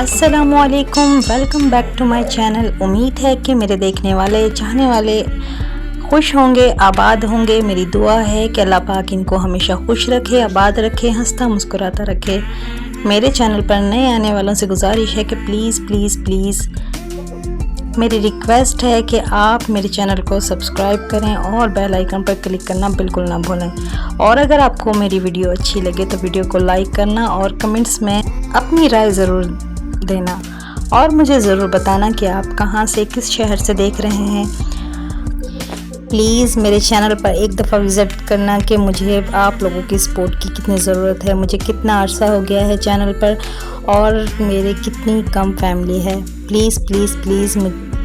अस्सलामुअलैकुम, welcome back to my channel. उम्मीद है कि मेरे देखने वाले चाहने वाले खुश होंगे, आबाद होंगे। मेरी दुआ है कि अल्लाह पाक इनको हमेशा खुश रखे, आबाद रखे, हंसता मुस्कुराता रखे। मेरे चैनल पर नए आने वालों से गुजारिश है कि प्लीज़ प्लीज़ प्लीज़ मेरी रिक्वेस्ट है कि आप मेरे चैनल को सब्सक्राइब करें और बेल आइकन पर क्लिक करना बिल्कुल ना भूलें। और अगर आपको मेरी वीडियो अच्छी लगे तो वीडियो को लाइक करना और कमेंट्स में अपनी राय ज़रूर देना और मुझे ज़रूर बताना कि आप कहां से, किस शहर से देख रहे हैं। प्लीज़ मेरे चैनल पर एक दफ़ा विज़िट करना कि मुझे आप लोगों की सपोर्ट की कितनी ज़रूरत है। मुझे कितना अरसा हो गया है चैनल पर और मेरी कितनी कम फैमिली है। प्लीज़ प्लीज़ प्लीज़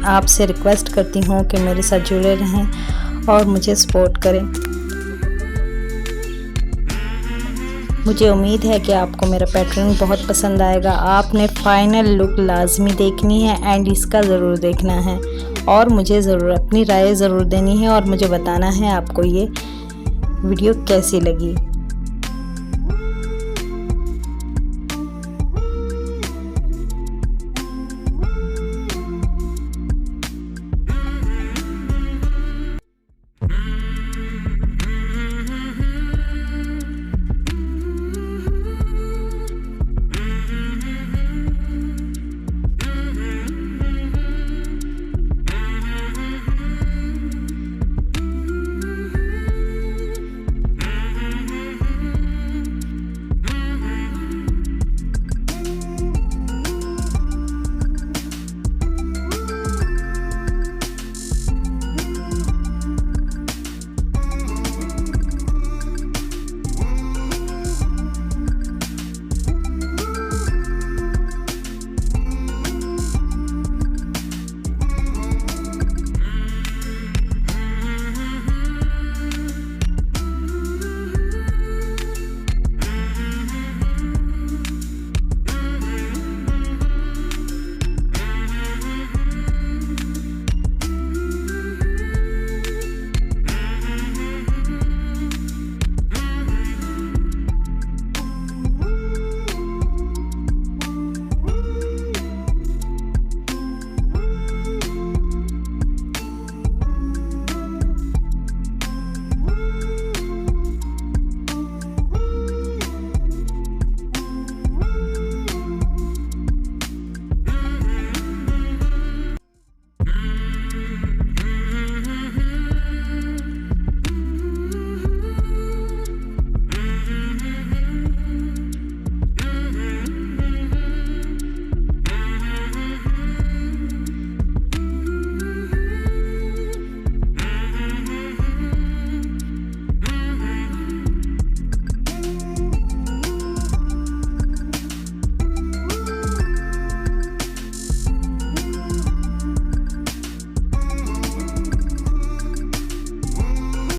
आपसे रिक्वेस्ट करती हूँ कि मेरे साथ जुड़े रहें और मुझे सपोर्ट करें। मुझे उम्मीद है कि आपको मेरा पैटर्न बहुत पसंद आएगा। आपने फाइनल लुक लाजमी देखनी है एंड इसका ज़रूर देखना है और मुझे ज़रूर अपनी राय ज़रूर देनी है और मुझे बताना है आपको ये वीडियो कैसी लगी।